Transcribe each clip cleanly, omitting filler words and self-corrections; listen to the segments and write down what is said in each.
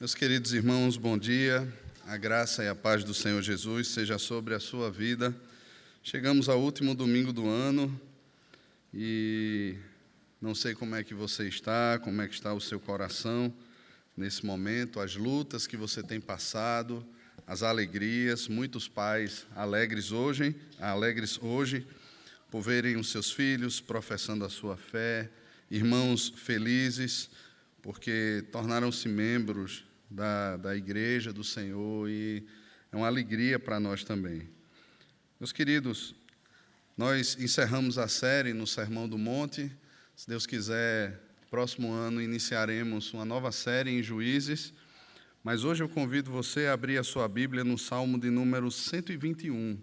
Meus queridos irmãos, bom dia. A graça e a paz do Senhor Jesus seja sobre a sua vida. Chegamos ao último domingo do ano e não sei como é que você está, como é que está o seu coração nesse momento, as lutas que você tem passado, as alegrias. Muitos pais alegres hoje por verem os seus filhos professando a sua fé, irmãos felizes porque tornaram-se membros da igreja do Senhor, e é uma alegria para nós também. Meus queridos, nós encerramos a série no Sermão do Monte. Se Deus quiser, próximo ano iniciaremos uma nova série em Juízes, mas hoje eu convido você a abrir a sua Bíblia no Salmo de número 121,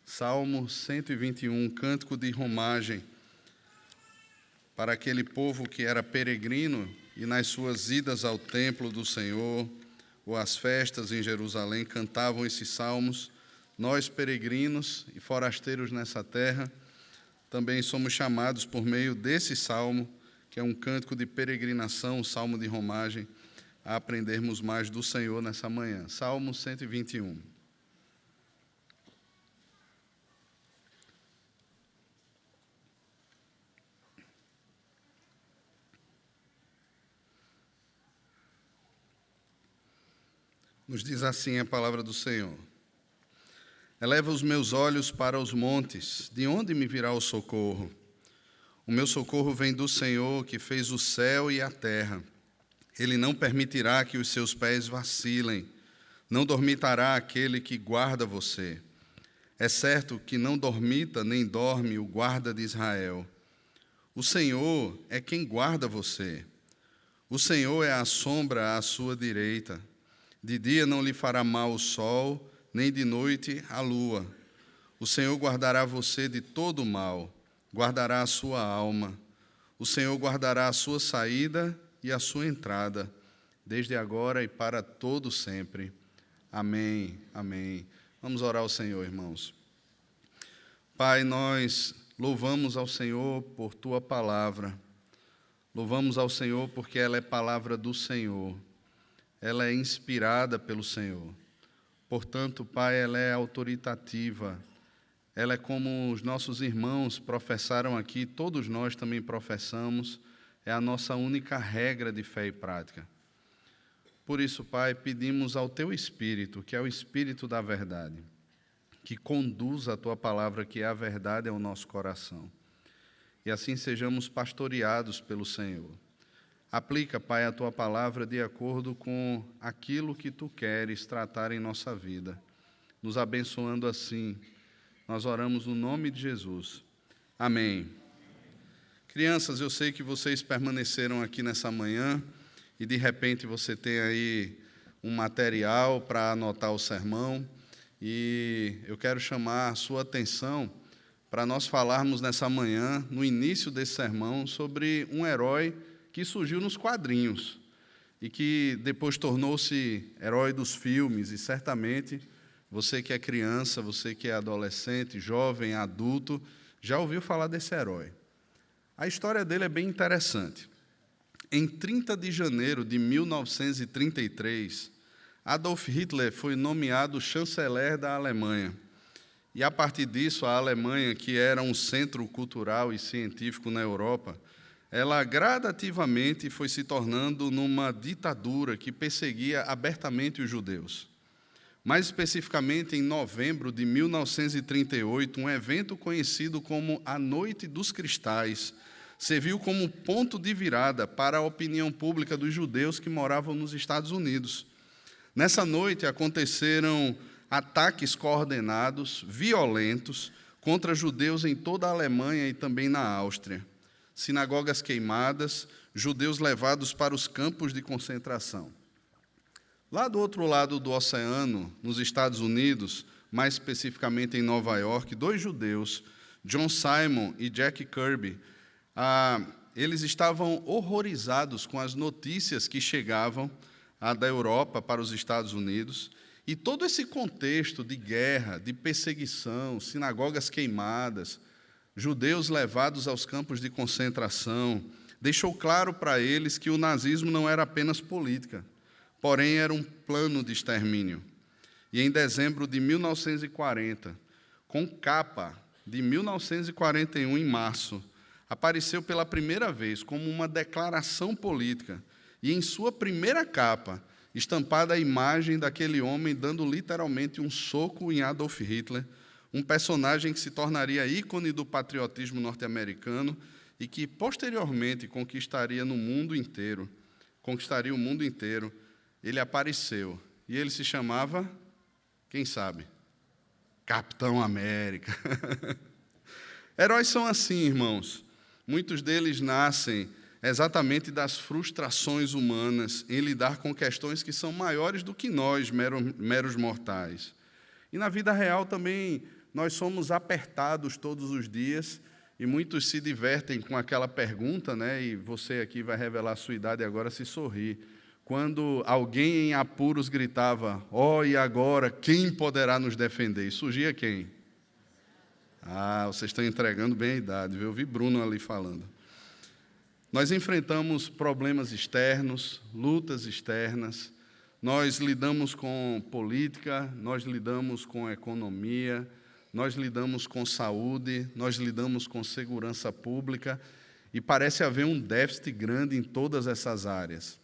Salmo 121, cântico de romagem para aquele povo que era peregrino e nas suas idas ao templo do Senhor ou às festas em Jerusalém cantavam esses salmos. Nós, peregrinos e forasteiros nessa terra, também somos chamados por meio desse salmo, que é um cântico de peregrinação, um salmo de romagem, a aprendermos mais do Senhor nessa manhã. Salmo 121. Nos diz assim a palavra do Senhor: eleva os meus olhos para os montes, de onde me virá o socorro? O meu socorro vem do Senhor, que fez o céu e a terra. Ele não permitirá que os seus pés vacilem, não dormitará aquele que guarda você. É certo que não dormita nem dorme o guarda de Israel. O Senhor é quem guarda você. O Senhor é a sombra à sua direita. De dia não lhe fará mal o sol, nem de noite a lua. O Senhor guardará você de todo o mal, guardará a sua alma. O Senhor guardará a sua saída e a sua entrada, desde agora e para todo sempre. Amém, amém. Vamos orar ao Senhor, irmãos. Pai, nós louvamos ao Senhor por Tua palavra. Louvamos ao Senhor porque ela é palavra do Senhor. Ela é inspirada pelo Senhor. Portanto, Pai, ela é autoritativa. Ela é como os nossos irmãos professaram aqui, todos nós também professamos, é a nossa única regra de fé e prática. Por isso, Pai, pedimos ao Teu Espírito, que é o Espírito da verdade, que conduza a Tua palavra, que é a verdade, ao nosso coração. E assim sejamos pastoreados pelo Senhor. Aplica, Pai, a Tua palavra de acordo com aquilo que Tu queres tratar em nossa vida, nos abençoando assim. Nós oramos no nome de Jesus. Amém. Crianças, eu sei que vocês permaneceram aqui nessa manhã e, de repente, você tem aí um material para anotar o sermão, e eu quero chamar a sua atenção para nós falarmos nessa manhã, no início desse sermão, sobre um herói que surgiu nos quadrinhos e que depois tornou-se herói dos filmes, e certamente você que é criança, você que é adolescente, jovem, adulto, já ouviu falar desse herói. A história dele é bem interessante. Em 30 de janeiro de 1933, Adolf Hitler foi nomeado chanceler da Alemanha. E a partir disso, a Alemanha, que era um centro cultural e científico na Europa, ela gradativamente foi se tornando numa ditadura que perseguia abertamente os judeus. Mais especificamente, em novembro de 1938, um evento conhecido como a Noite dos Cristais serviu como ponto de virada para a opinião pública dos judeus que moravam nos Estados Unidos. Nessa noite aconteceram ataques coordenados, violentos, contra judeus em toda a Alemanha e também na Áustria. Sinagogas queimadas, judeus levados para os campos de concentração. Lá do outro lado do oceano, nos Estados Unidos, mais especificamente em Nova York, dois judeus, John Simon e Jack Kirby, eles estavam horrorizados com as notícias que chegavam da Europa para os Estados Unidos, e todo esse contexto de guerra, de perseguição, sinagogas queimadas, judeus levados aos campos de concentração, deixou claro para eles que o nazismo não era apenas política. porém era um plano de extermínio. E em dezembro de 1940, com capa de 1941, em março, apareceu pela primeira vez como uma declaração política, e em sua primeira capa, estampada a imagem daquele homem dando literalmente um soco em Adolf Hitler, um personagem que se tornaria ícone do patriotismo norte-americano e que, posteriormente, conquistaria o mundo inteiro. Ele apareceu, e ele se chamava, quem sabe? Capitão América. Heróis são assim, irmãos. Muitos deles nascem exatamente das frustrações humanas em lidar com questões que são maiores do que nós, meros mortais. E na vida real também nós somos apertados todos os dias, e muitos se divertem com aquela pergunta, né? E você aqui vai revelar a sua idade agora se sorrir. Quando alguém em apuros gritava, e agora, quem poderá nos defender? E surgia quem? Vocês estão entregando bem a idade, viu? Eu vi Bruno ali falando. Nós enfrentamos problemas externos, lutas externas, nós lidamos com política, nós lidamos com economia, nós lidamos com saúde, nós lidamos com segurança pública, e parece haver um déficit grande em todas essas áreas.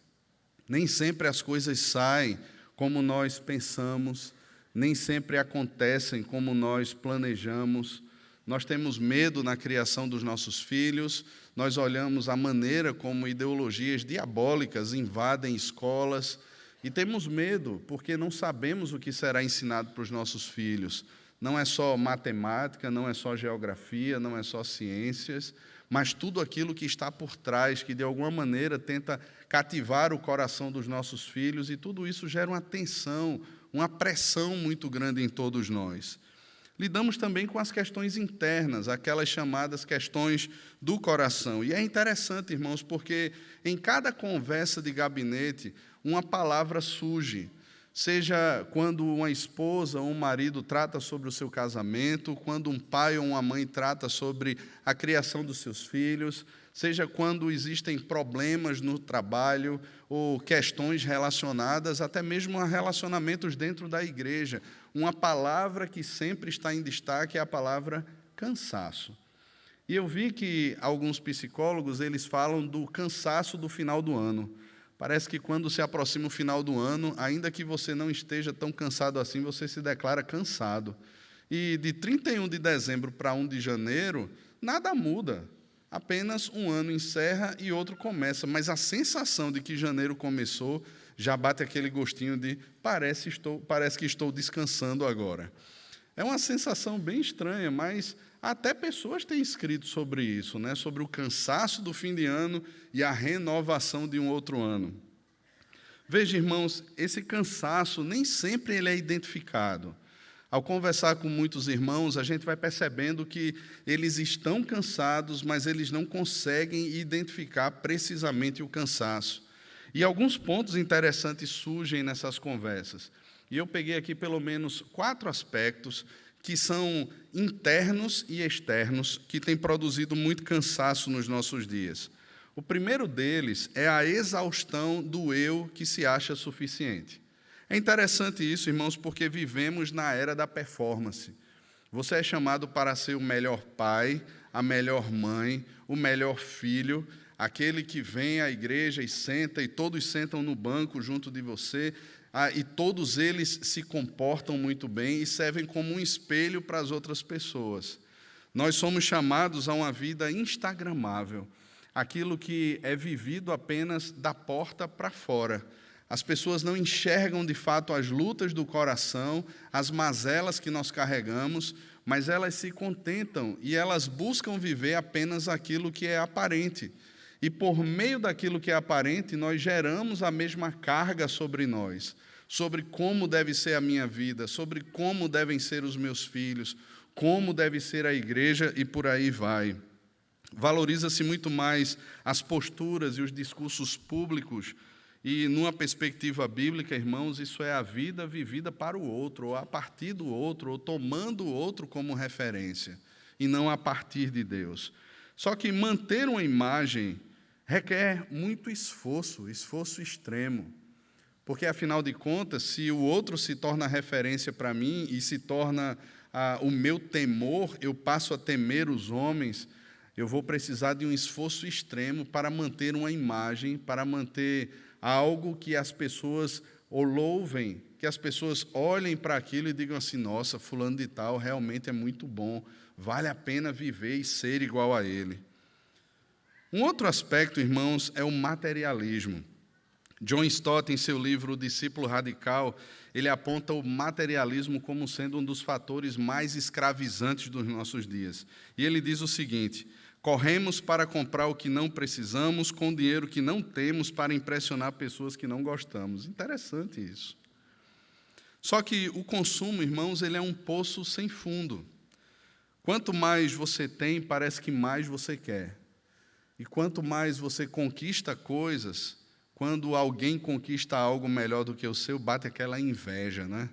Nem sempre as coisas saem como nós pensamos, nem sempre acontecem como nós planejamos. Nós temos medo na criação dos nossos filhos, nós olhamos a maneira como ideologias diabólicas invadem escolas, e temos medo porque não sabemos o que será ensinado para os nossos filhos. Não é só matemática, não é só geografia, não é só ciências, mas tudo aquilo que está por trás, que de alguma maneira tenta cativar o coração dos nossos filhos, e tudo isso gera uma tensão, uma pressão muito grande em todos nós. Lidamos também com as questões internas, aquelas chamadas questões do coração. E é interessante, irmãos, porque em cada conversa de gabinete, uma palavra surge. Seja quando uma esposa ou um marido trata sobre o seu casamento, quando um pai ou uma mãe trata sobre a criação dos seus filhos, seja quando existem problemas no trabalho ou questões relacionadas até mesmo a relacionamentos dentro da igreja. Uma palavra que sempre está em destaque é a palavra cansaço. E eu vi que alguns psicólogos eles falam do cansaço do final do ano. Parece que quando se aproxima o final do ano, ainda que você não esteja tão cansado assim, você se declara cansado. E de 31 de dezembro para 1 de janeiro, nada muda. Apenas um ano encerra e outro começa. Mas a sensação de que janeiro começou já bate aquele gostinho de parece que estou descansando agora. É uma sensação bem estranha, mas até pessoas têm escrito sobre isso, né? Sobre o cansaço do fim de ano e a renovação de um outro ano. Veja, irmãos, esse cansaço nem sempre ele é identificado. Ao conversar com muitos irmãos, a gente vai percebendo que eles estão cansados, mas eles não conseguem identificar precisamente o cansaço. E alguns pontos interessantes surgem nessas conversas. E eu peguei aqui pelo menos 4 aspectos que são internos e externos, que têm produzido muito cansaço nos nossos dias. O primeiro deles é a exaustão do eu que se acha suficiente. É interessante isso, irmãos, porque vivemos na era da performance. Você é chamado para ser o melhor pai, a melhor mãe, o melhor filho, aquele que vem à igreja e senta, e todos sentam no banco junto de você, e todos eles se comportam muito bem e servem como um espelho para as outras pessoas. Nós somos chamados a uma vida instagramável, aquilo que é vivido apenas da porta para fora. As pessoas não enxergam de fato as lutas do coração, as mazelas que nós carregamos, mas elas se contentam e elas buscam viver apenas aquilo que é aparente. E por meio daquilo que é aparente, nós geramos a mesma carga sobre nós, sobre como deve ser a minha vida, sobre como devem ser os meus filhos, como deve ser a igreja e por aí vai. Valoriza-se muito mais as posturas e os discursos públicos, e numa perspectiva bíblica, irmãos, isso é a vida vivida para o outro, ou a partir do outro, ou tomando o outro como referência, e não a partir de Deus. Só que manter uma imagem requer muito esforço extremo. Porque, afinal de contas, se o outro se torna referência para mim e se torna o meu temor, eu passo a temer os homens, eu vou precisar de um esforço extremo para manter uma imagem, para manter algo que as pessoas o louvem, que as pessoas olhem para aquilo e digam assim: nossa, fulano de tal realmente é muito bom, vale a pena viver e ser igual a ele. Um outro aspecto, irmãos, é o materialismo. John Stott, em seu livro O Discípulo Radical, ele aponta o materialismo como sendo um dos fatores mais escravizantes dos nossos dias. E ele diz o seguinte: corremos para comprar o que não precisamos com dinheiro que não temos para impressionar pessoas que não gostamos. Interessante isso. Só que o consumo, irmãos, ele é um poço sem fundo. Quanto mais você tem, parece que mais você quer. E quanto mais você conquista coisas, quando alguém conquista algo melhor do que o seu, bate aquela inveja, né?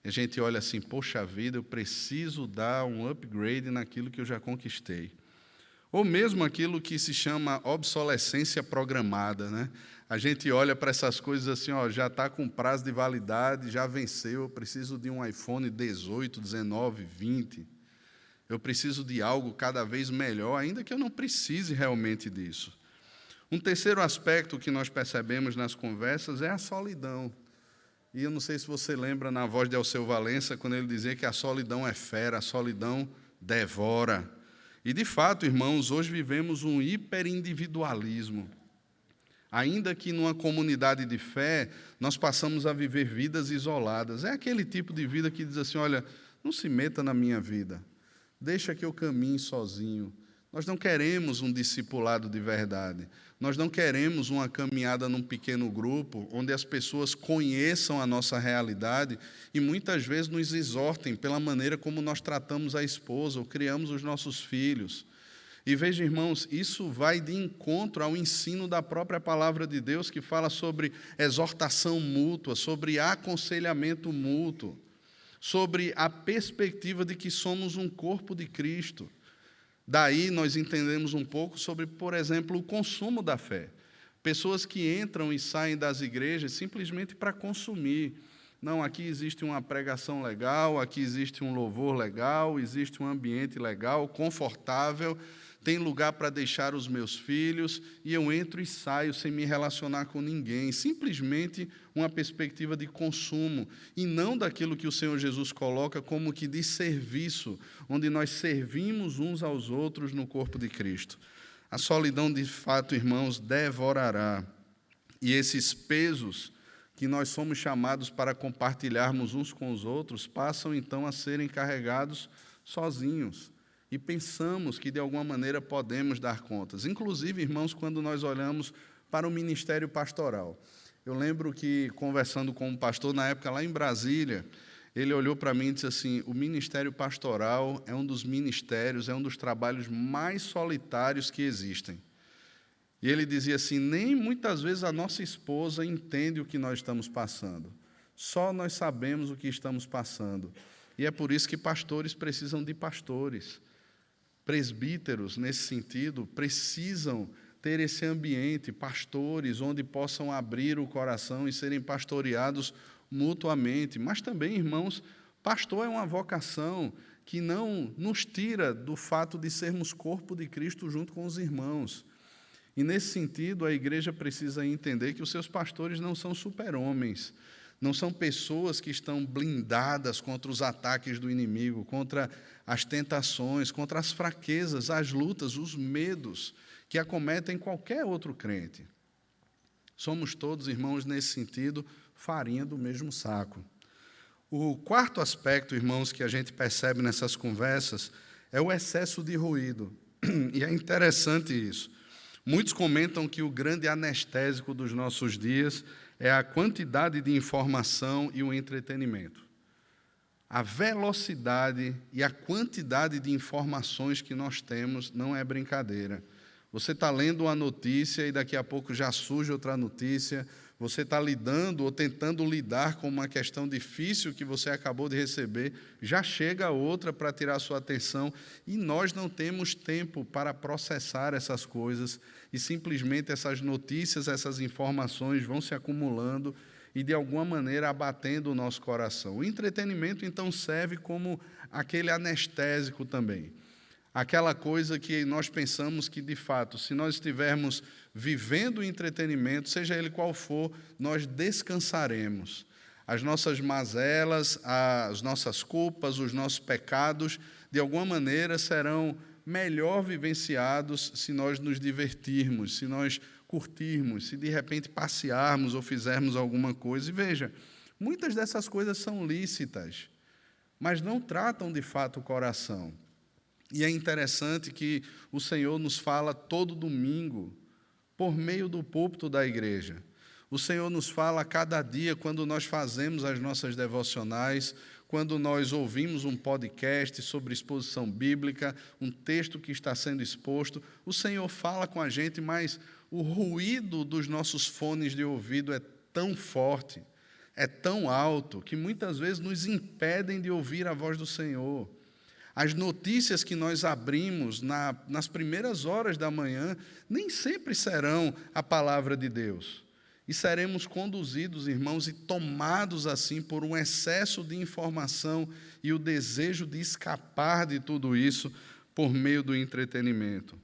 E a gente olha assim: poxa vida, eu preciso dar um upgrade naquilo que eu já conquistei. Ou mesmo aquilo que se chama obsolescência programada, né? A gente olha para essas coisas assim: ó, já está com prazo de validade, já venceu, eu preciso de um iPhone 18, 19, 20. Eu preciso de algo cada vez melhor, ainda que eu não precise realmente disso. Um terceiro aspecto que nós percebemos nas conversas é a solidão. E eu não sei se você lembra na voz de Alceu Valença, quando ele dizia que a solidão é fera, a solidão devora. E, de fato, irmãos, hoje vivemos um hiperindividualismo. Ainda que numa comunidade de fé, nós passamos a viver vidas isoladas. É aquele tipo de vida que diz assim: olha, não se meta na minha vida, deixa que eu caminhe sozinho. Nós não queremos um discipulado de verdade. Nós não queremos uma caminhada num pequeno grupo, onde as pessoas conheçam a nossa realidade e muitas vezes nos exortem pela maneira como nós tratamos a esposa ou criamos os nossos filhos. E veja, irmãos, isso vai de encontro ao ensino da própria palavra de Deus, que fala sobre exortação mútua, sobre aconselhamento mútuo, sobre a perspectiva de que somos um corpo de Cristo. Daí nós entendemos um pouco sobre, por exemplo, o consumo da fé. Pessoas que entram e saem das igrejas simplesmente para consumir. Não, aqui existe uma pregação legal, aqui existe um louvor legal, existe um ambiente legal, confortável, tem lugar para deixar os meus filhos, e eu entro e saio sem me relacionar com ninguém. Simplesmente uma perspectiva de consumo, e não daquilo que o Senhor Jesus coloca como que de serviço, onde nós servimos uns aos outros no corpo de Cristo. A solidão, de fato, irmãos, devorará. E esses pesos que nós somos chamados para compartilharmos uns com os outros passam, então, a serem carregados sozinhos. E pensamos que, de alguma maneira, podemos dar contas. Inclusive, irmãos, quando nós olhamos para o ministério pastoral. Eu lembro que, conversando com um pastor, na época, lá em Brasília, ele olhou para mim e disse assim: o ministério pastoral é um dos ministérios, é um dos trabalhos mais solitários que existem. E ele dizia assim: nem muitas vezes a nossa esposa entende o que nós estamos passando. Só nós sabemos o que estamos passando. E é por isso que pastores precisam de pastores. Presbíteros, nesse sentido, precisam ter esse ambiente, pastores, onde possam abrir o coração e serem pastoreados mutuamente. Mas também, irmãos, pastor é uma vocação que não nos tira do fato de sermos corpo de Cristo junto com os irmãos. E, nesse sentido, a igreja precisa entender que os seus pastores não são super-homens, não são pessoas que estão blindadas contra os ataques do inimigo, contra as tentações, contra as fraquezas, as lutas, os medos que acometem qualquer outro crente. Somos todos, irmãos, nesse sentido, farinha do mesmo saco. O quarto aspecto, irmãos, que a gente percebe nessas conversas é o excesso de ruído. E é interessante isso. Muitos comentam que o grande anestésico dos nossos dias é a quantidade de informação e o entretenimento. A velocidade e a quantidade de informações que nós temos não é brincadeira. Você está lendo uma notícia e daqui a pouco já surge outra notícia. Você está lidando ou tentando lidar com uma questão difícil que você acabou de receber, já chega outra para tirar a sua atenção e nós não temos tempo para processar essas coisas e simplesmente essas notícias, essas informações vão se acumulando e, de alguma maneira, abatendo o nosso coração. O entretenimento, então, serve como aquele anestésico também. Aquela coisa que nós pensamos que, de fato, se nós estivermos vivendo o entretenimento, seja ele qual for, nós descansaremos. As nossas mazelas, as nossas culpas, os nossos pecados, de alguma maneira, serão melhor vivenciados se nós nos divertirmos, se nós curtirmos, se de repente passearmos ou fizermos alguma coisa. E veja, muitas dessas coisas são lícitas, mas não tratam de fato o coração. E é interessante que o Senhor nos fala todo domingo, por meio do púlpito da igreja. O Senhor nos fala a cada dia, quando nós fazemos as nossas devocionais, quando nós ouvimos um podcast sobre exposição bíblica, um texto que está sendo exposto. O Senhor fala com a gente, mas o ruído dos nossos fones de ouvido é tão forte, é tão alto, que muitas vezes nos impedem de ouvir a voz do Senhor. As notícias que nós abrimos nas primeiras horas da manhã nem sempre serão a palavra de Deus. E seremos conduzidos, irmãos, e tomados assim por um excesso de informação e o desejo de escapar de tudo isso por meio do entretenimento.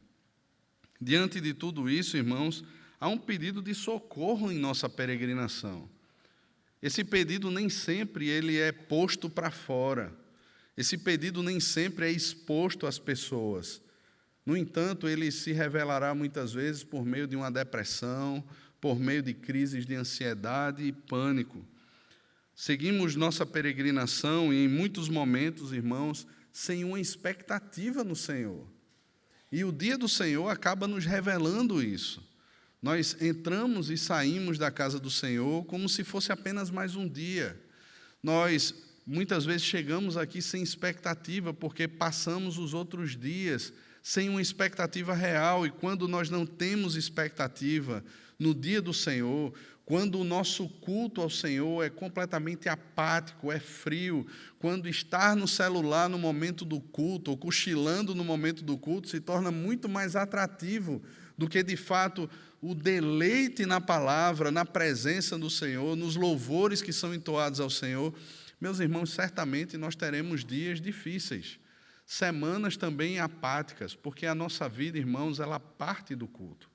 Diante de tudo isso, irmãos, há um pedido de socorro em nossa peregrinação. Esse pedido nem sempre ele é posto para fora. Esse pedido nem sempre é exposto às pessoas. No entanto, ele se revelará muitas vezes por meio de uma depressão, por meio de crises de ansiedade e pânico. Seguimos nossa peregrinação e, em muitos momentos, irmãos, sem uma expectativa no Senhor. E o dia do Senhor acaba nos revelando isso. Nós entramos e saímos da casa do Senhor como se fosse apenas mais um dia. Nós, muitas vezes, chegamos aqui sem expectativa, porque passamos os outros dias sem uma expectativa real. E quando nós não temos expectativa no dia do Senhor, quando o nosso culto ao Senhor é completamente apático, é frio, quando estar no celular no momento do culto, ou cochilando no momento do culto, se torna muito mais atrativo do que, de fato, o deleite na palavra, na presença do Senhor, nos louvores que são entoados ao Senhor. Meus irmãos, certamente nós teremos dias difíceis, semanas também apáticas, porque a nossa vida, irmãos, ela parte do culto.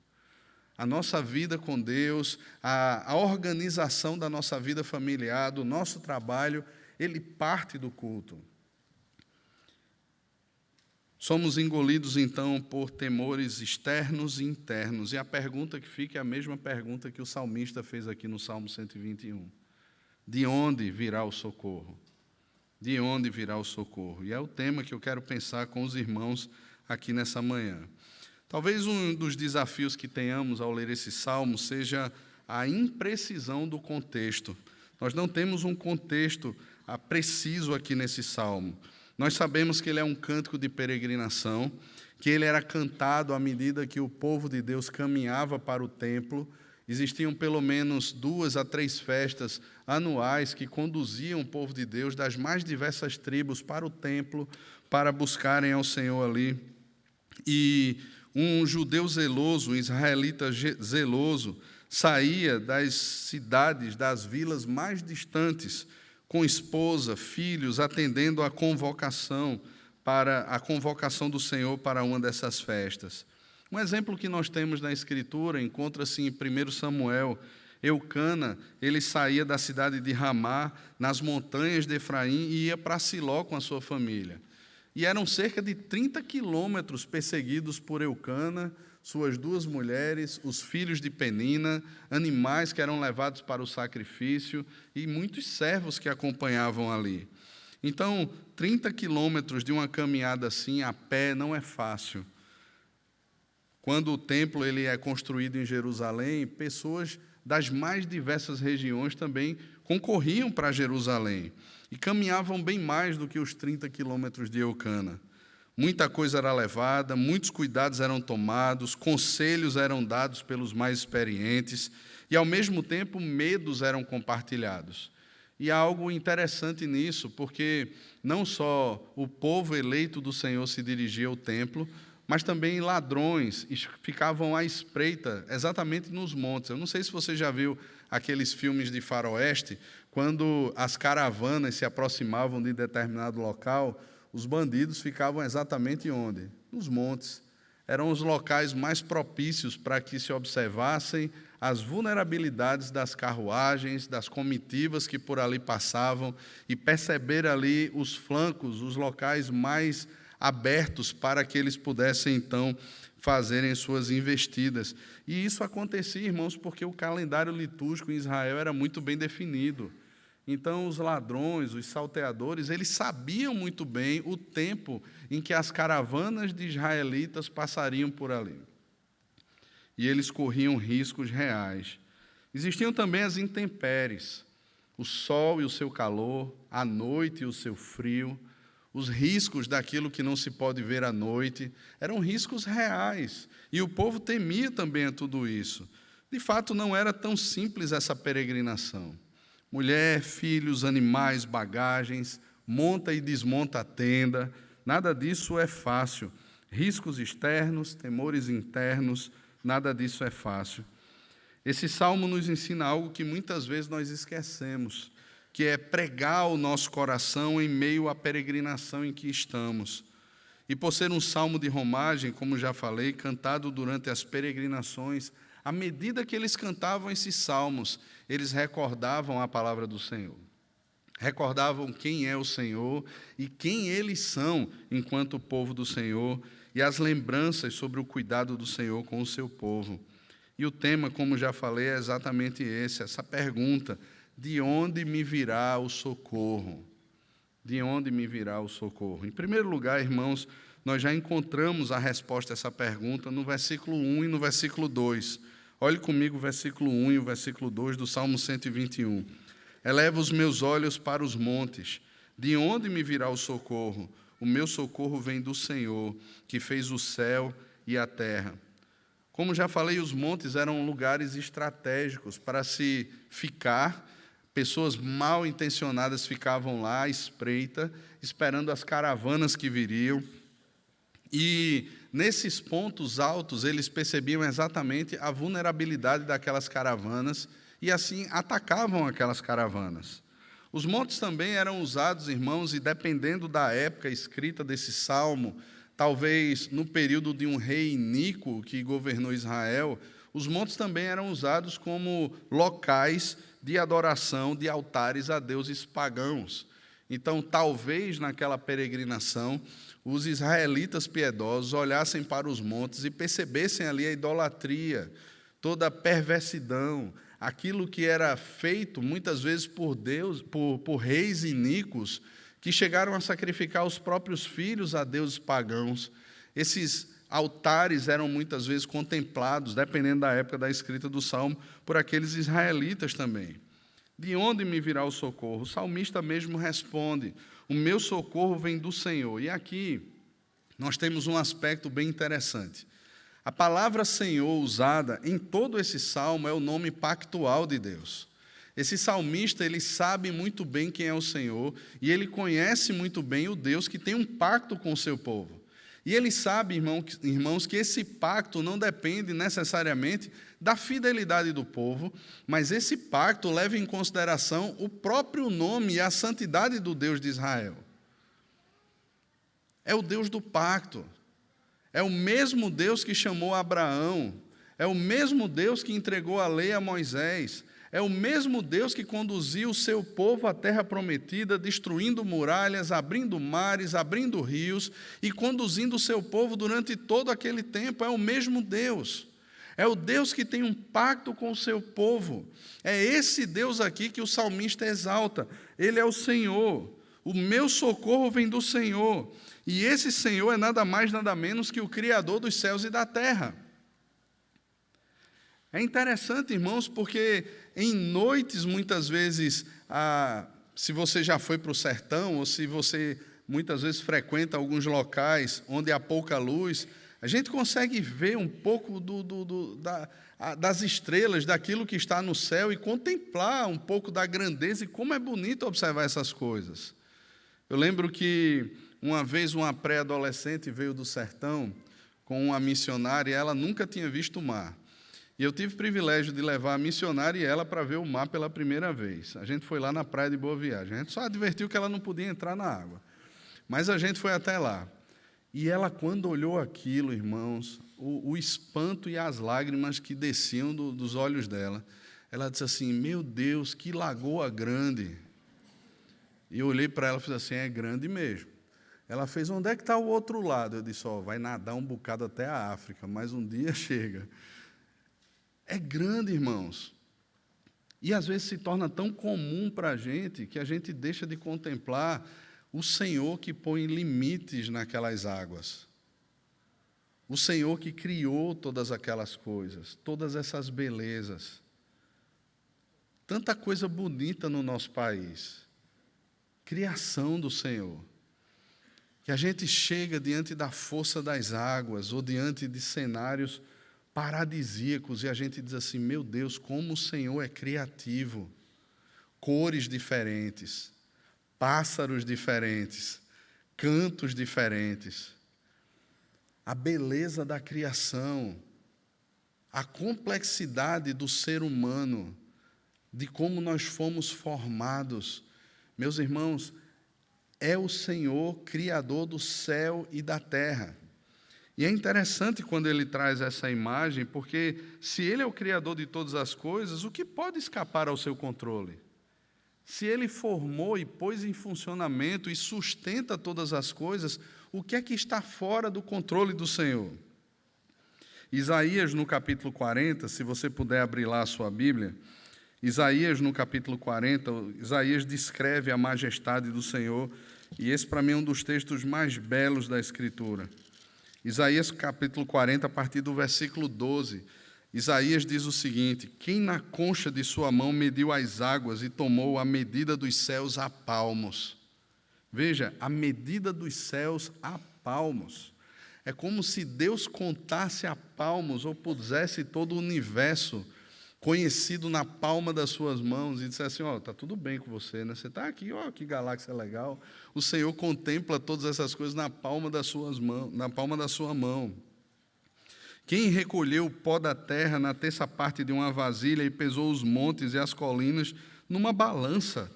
A nossa vida com Deus, a organização da nossa vida familiar, do nosso trabalho, ele parte do culto. Somos engolidos, então, por temores externos e internos. E a pergunta que fica é a mesma pergunta que o salmista fez aqui no Salmo 121. De onde virá o socorro? De onde virá o socorro? E é o tema que eu quero pensar com os irmãos aqui nessa manhã. Talvez um dos desafios que tenhamos ao ler esse salmo seja a imprecisão do contexto. Nós não temos um contexto preciso aqui nesse salmo. Nós sabemos que ele é um cântico de peregrinação, que ele era cantado à medida que o povo de Deus caminhava para o templo. Existiam pelo menos 2 a 3 festas anuais que conduziam o povo de Deus das mais diversas tribos para o templo, para buscarem ao Senhor ali. E um judeu zeloso, um israelita zeloso, saía das cidades, das vilas mais distantes, com esposa, filhos, atendendo à convocação do Senhor para uma dessas festas. Um exemplo que nós temos na Escritura encontra-se em 1 Samuel. Eucana, ele saía da cidade de Ramá, nas montanhas de Efraim, e ia para Siló com a sua família. E eram cerca de 30 quilômetros perseguidos por Eucana, suas 2 mulheres, os filhos de Penina, animais que eram levados para o sacrifício e muitos servos que acompanhavam ali. Então, 30 quilômetros de uma caminhada assim, a pé, não é fácil. Quando o templo ele é construído em Jerusalém, pessoas das mais diversas regiões também concorriam para Jerusalém e caminhavam bem mais do que os 30 quilômetros de Eucana. Muita coisa era levada, muitos cuidados eram tomados, conselhos eram dados pelos mais experientes e, ao mesmo tempo, medos eram compartilhados. E há algo interessante nisso, porque não só o povo eleito do Senhor se dirigia ao templo, mas também ladrões ficavam à espreita exatamente nos montes. Eu não sei se você já viu aqueles filmes de faroeste, quando as caravanas se aproximavam de determinado local, os bandidos ficavam exatamente onde? Nos montes. Eram os locais mais propícios para que se observassem as vulnerabilidades das carruagens, das comitivas que por ali passavam, e perceber ali os flancos, os locais mais abertos para que eles pudessem, então, fazerem suas investidas. E isso acontecia, irmãos, porque o calendário litúrgico em Israel era muito bem definido. Então, os ladrões, os salteadores, eles sabiam muito bem o tempo em que as caravanas de israelitas passariam por ali. E eles corriam riscos reais. Existiam também as intempéries, o sol e o seu calor, a noite e o seu frio, os riscos daquilo que não se pode ver à noite, eram riscos reais. E o povo temia também a tudo isso. De fato, não era tão simples essa peregrinação. Mulher, filhos, animais, bagagens, monta e desmonta a tenda, nada disso é fácil. Riscos externos, temores internos, nada disso é fácil. Esse salmo nos ensina algo que muitas vezes nós esquecemos, que é pregar o nosso coração em meio à peregrinação em que estamos. E por ser um salmo de romagem, como já falei, cantado durante as peregrinações, à medida que eles cantavam esses salmos, eles recordavam a palavra do Senhor. Recordavam quem é o Senhor e quem eles são enquanto povo do Senhor, e as lembranças sobre o cuidado do Senhor com o seu povo. E o tema, como já falei, é exatamente esse, essa pergunta: de onde me virá o socorro? De onde me virá o socorro? Em primeiro lugar, irmãos, nós já encontramos a resposta a essa pergunta no versículo 1 e no versículo 2. Olhe comigo o versículo 1 e o versículo 2 do Salmo 121. Eleva os meus olhos para os montes. De onde me virá o socorro? O meu socorro vem do Senhor, que fez o céu e a terra. Como já falei, os montes eram lugares estratégicos para se ficar. Pessoas mal intencionadas ficavam lá, à espreita, esperando as caravanas que viriam. E nesses pontos altos, eles percebiam exatamente a vulnerabilidade daquelas caravanas e assim atacavam aquelas caravanas. Os montes também eram usados, irmãos, e dependendo da época escrita desse salmo, talvez no período de um rei iníquo que governou Israel, os montes também eram usados como locais de adoração de altares a deuses pagãos. Então, talvez naquela peregrinação, os israelitas piedosos olhassem para os montes e percebessem ali a idolatria, toda a perversidão, aquilo que era feito muitas vezes por Deus, por reis iníquos, que chegaram a sacrificar os próprios filhos a deuses pagãos. Esses altares eram muitas vezes contemplados, dependendo da época da escrita do Salmo, por aqueles israelitas também. De onde me virá o socorro? O salmista mesmo responde: o meu socorro vem do Senhor. E aqui nós temos um aspecto bem interessante. A palavra Senhor usada em todo esse salmo é o nome pactual de Deus. Esse salmista, ele sabe muito bem quem é o Senhor e ele conhece muito bem o Deus que tem um pacto com o seu povo. E ele sabe, irmãos, que esse pacto não depende necessariamente da fidelidade do povo, mas esse pacto leva em consideração o próprio nome e a santidade do Deus de Israel. É o Deus do pacto. É o mesmo Deus que chamou Abraão. É o mesmo Deus que entregou a lei a Moisés. É o mesmo Deus que conduziu o seu povo à terra prometida, destruindo muralhas, abrindo mares, abrindo rios e conduzindo o seu povo durante todo aquele tempo. É o mesmo Deus. É o Deus que tem um pacto com o seu povo. É esse Deus aqui que o salmista exalta. Ele é o Senhor. O meu socorro vem do Senhor. E esse Senhor é nada mais, nada menos que o Criador dos céus e da terra. É interessante, irmãos, porque em noites, muitas vezes, se você já foi para o sertão, ou se você muitas vezes frequenta alguns locais onde há pouca luz, a gente consegue ver um pouco das estrelas, daquilo que está no céu, e contemplar um pouco da grandeza, e como é bonito observar essas coisas. Eu lembro que uma vez uma pré-adolescente veio do sertão com uma missionária, e ela nunca tinha visto o mar. E eu tive o privilégio de levar a missionária e ela para ver o mar pela primeira vez. A gente foi lá na praia de Boa Viagem. A gente só advertiu que ela não podia entrar na água. Mas a gente foi até lá. E ela, quando olhou aquilo, irmãos, o espanto e as lágrimas que desciam dos olhos dela, ela disse assim: meu Deus, que lagoa grande. E eu olhei para ela e fiz assim: é grande mesmo. Ela fez: onde é que está o outro lado? Eu disse: ó, vai nadar um bocado até a África, mas um dia chega. É grande, irmãos. E às vezes se torna tão comum para a gente que a gente deixa de contemplar o Senhor que põe limites naquelas águas. O Senhor que criou todas aquelas coisas, todas essas belezas. Tanta coisa bonita no nosso país. Criação do Senhor. Que a gente chega diante da força das águas ou diante de cenários paradisíacos e a gente diz assim: meu Deus, como o Senhor é criativo. Cores diferentes, pássaros diferentes, cantos diferentes. A beleza da criação, a complexidade do ser humano, de como nós fomos formados. Meus irmãos, é o Senhor, Criador do céu e da terra. E é interessante quando ele traz essa imagem, porque se ele é o Criador de todas as coisas, o que pode escapar ao seu controle? Se ele formou e pôs em funcionamento e sustenta todas as coisas, o que é que está fora do controle do Senhor? Isaías, no capítulo 40, se você puder abrir lá a sua Bíblia, Isaías, no capítulo 40, Isaías descreve a majestade do Senhor, e esse, para mim, é um dos textos mais belos da Escritura. Isaías, capítulo 40, a partir do versículo 12, Isaías diz o seguinte: quem na concha de sua mão mediu as águas e tomou a medida dos céus a palmos. Veja, a medida dos céus a palmos. É como se Deus contasse a palmos ou pusesse todo o universo conhecido na palma das suas mãos e dissesse assim: ó, está tudo bem com você, né? Você está aqui, ó, que galáxia legal. O Senhor contempla todas essas coisas na palma das suas mãos, na palma da sua mão. Quem recolheu o pó da terra na terça parte de uma vasilha e pesou os montes e as colinas numa balança?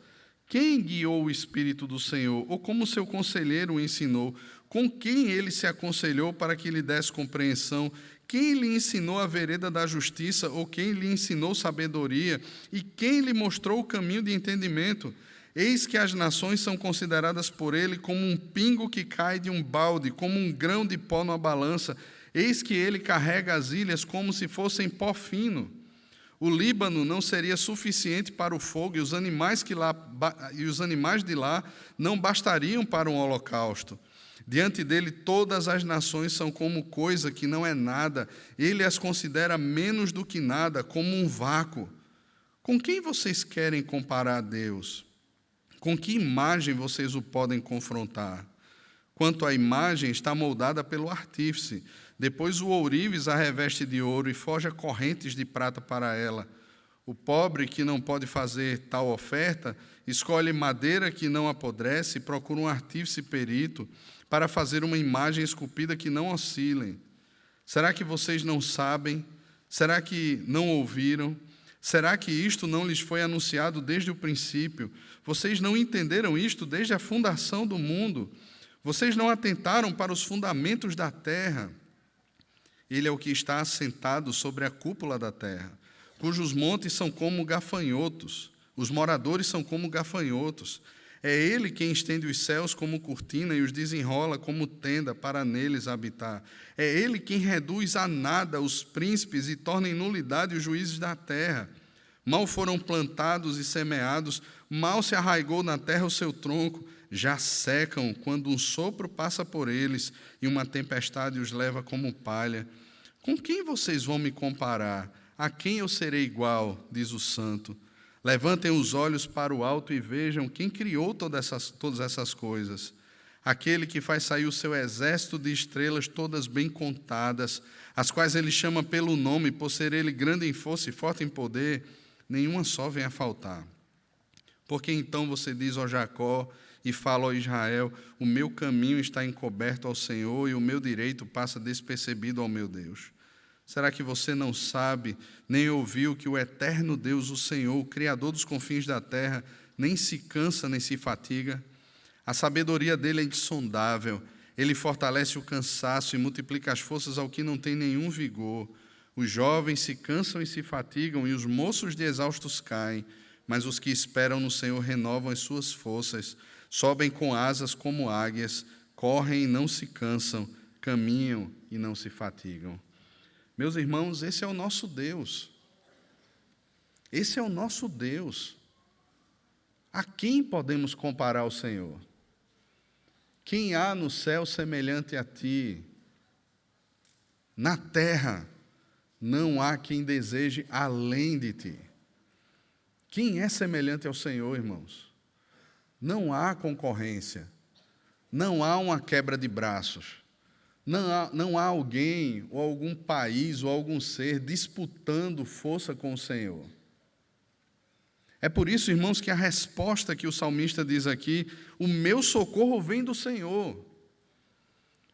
Quem guiou o Espírito do Senhor? Ou como seu conselheiro o ensinou? Com quem ele se aconselhou para que lhe desse compreensão? Quem lhe ensinou a vereda da justiça? Ou quem lhe ensinou sabedoria? E quem lhe mostrou o caminho de entendimento? Eis que as nações são consideradas por ele como um pingo que cai de um balde, como um grão de pó numa balança. Eis que ele carrega as ilhas como se fossem pó fino. O Líbano não seria suficiente para o fogo, e os animais de lá não bastariam para um holocausto. Diante dele todas as nações são como coisa que não é nada. Ele as considera menos do que nada, como um vácuo. Com quem vocês querem comparar a Deus? Com que imagem vocês o podem confrontar? Quanto à imagem, está moldada pelo artífice. Depois o ourives a reveste de ouro e forja correntes de prata para ela. O pobre que não pode fazer tal oferta, escolhe madeira que não apodrece e procura um artífice perito para fazer uma imagem esculpida que não oscile. Será que vocês não sabem? Será que não ouviram? Será que isto não lhes foi anunciado desde o princípio? Vocês não entenderam isto desde a fundação do mundo? Vocês não atentaram para os fundamentos da terra? Ele é o que está assentado sobre a cúpula da terra, cujos montes são como gafanhotos, os moradores são como gafanhotos. É ele quem estende os céus como cortina e os desenrola como tenda para neles habitar. É ele quem reduz a nada os príncipes e torna em nulidade os juízes da terra. Mal foram plantados e semeados, mal se arraigou na terra o seu tronco, já secam quando um sopro passa por eles e uma tempestade os leva como palha. Com quem vocês vão me comparar? A quem eu serei igual, diz o Santo. Levantem os olhos para o alto e vejam quem criou todas essas coisas. Aquele que faz sair o seu exército de estrelas todas bem contadas, as quais ele chama pelo nome, por ser ele grande em força e forte em poder, nenhuma só vem a faltar. Porque então você diz ao Jacó e fala ao Israel: o meu caminho está encoberto ao Senhor e o meu direito passa despercebido ao meu Deus. Será que você não sabe, nem ouviu que o eterno Deus, o Senhor, o Criador dos confins da terra, nem se cansa, nem se fatiga? A sabedoria dele é insondável. Ele fortalece o cansaço e multiplica as forças ao que não tem nenhum vigor. Os jovens se cansam e se fatigam, e os moços de exaustos caem. Mas os que esperam no Senhor renovam as suas forças, sobem com asas como águias, correm e não se cansam, caminham e não se fatigam. Meus irmãos, esse é o nosso Deus. Esse é o nosso Deus. A quem podemos comparar o Senhor? Quem há no céu semelhante a ti? Na terra não há quem deseje além de ti. Quem é semelhante ao Senhor, irmãos? Não há concorrência. Não há uma quebra de braços. Não há alguém, ou algum país, ou algum ser disputando força com o Senhor. É por isso, irmãos, que a resposta que o salmista diz aqui, o meu socorro vem do Senhor.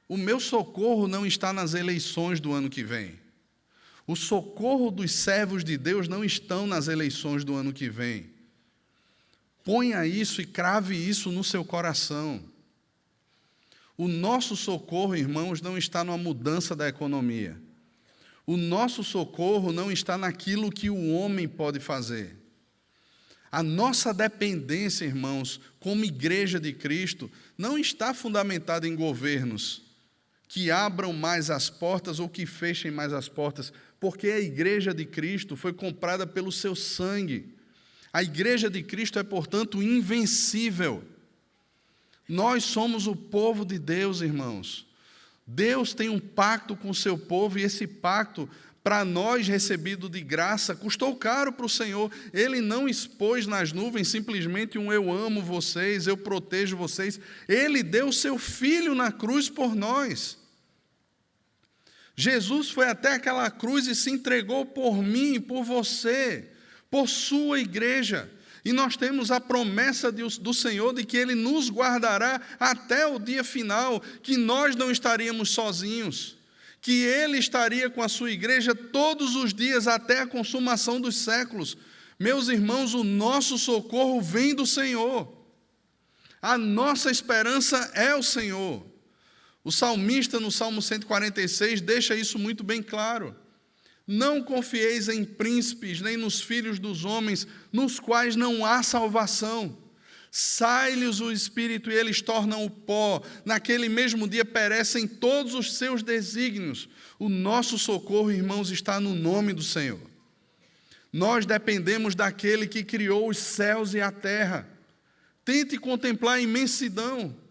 O meu socorro não está nas eleições do ano que vem. O socorro dos servos de Deus não estão nas eleições do ano que vem. Ponha isso e crave isso no seu coração. O nosso socorro, irmãos, não está numa mudança da economia. O nosso socorro não está naquilo que o homem pode fazer. A nossa dependência, irmãos, como igreja de Cristo, não está fundamentada em governos que abram mais as portas ou que fechem mais as portas, porque a igreja de Cristo foi comprada pelo seu sangue. A igreja de Cristo é, portanto, invencível. Nós somos o povo de Deus, irmãos. Deus tem um pacto com o seu povo, e esse pacto, para nós, recebido de graça, custou caro para o Senhor. Ele não expôs nas nuvens simplesmente um eu amo vocês, eu protejo vocês. Ele deu o seu Filho na cruz por nós. Jesus foi até aquela cruz e se entregou por mim, por você, por sua igreja. E nós temos a promessa do Senhor de que Ele nos guardará até o dia final, que nós não estaríamos sozinhos, que Ele estaria com a sua igreja todos os dias até a consumação dos séculos. Meus irmãos, o nosso socorro vem do Senhor. A nossa esperança é o Senhor. O salmista, no Salmo 146, deixa isso muito bem claro. Não confieis em príncipes, nem nos filhos dos homens, nos quais não há salvação. Sai-lhes o espírito e eles tornam o pó. Naquele mesmo dia perecem todos os seus desígnios. O nosso socorro, irmãos, está no nome do Senhor. Nós dependemos daquele que criou os céus e a terra. Tente contemplar a imensidão.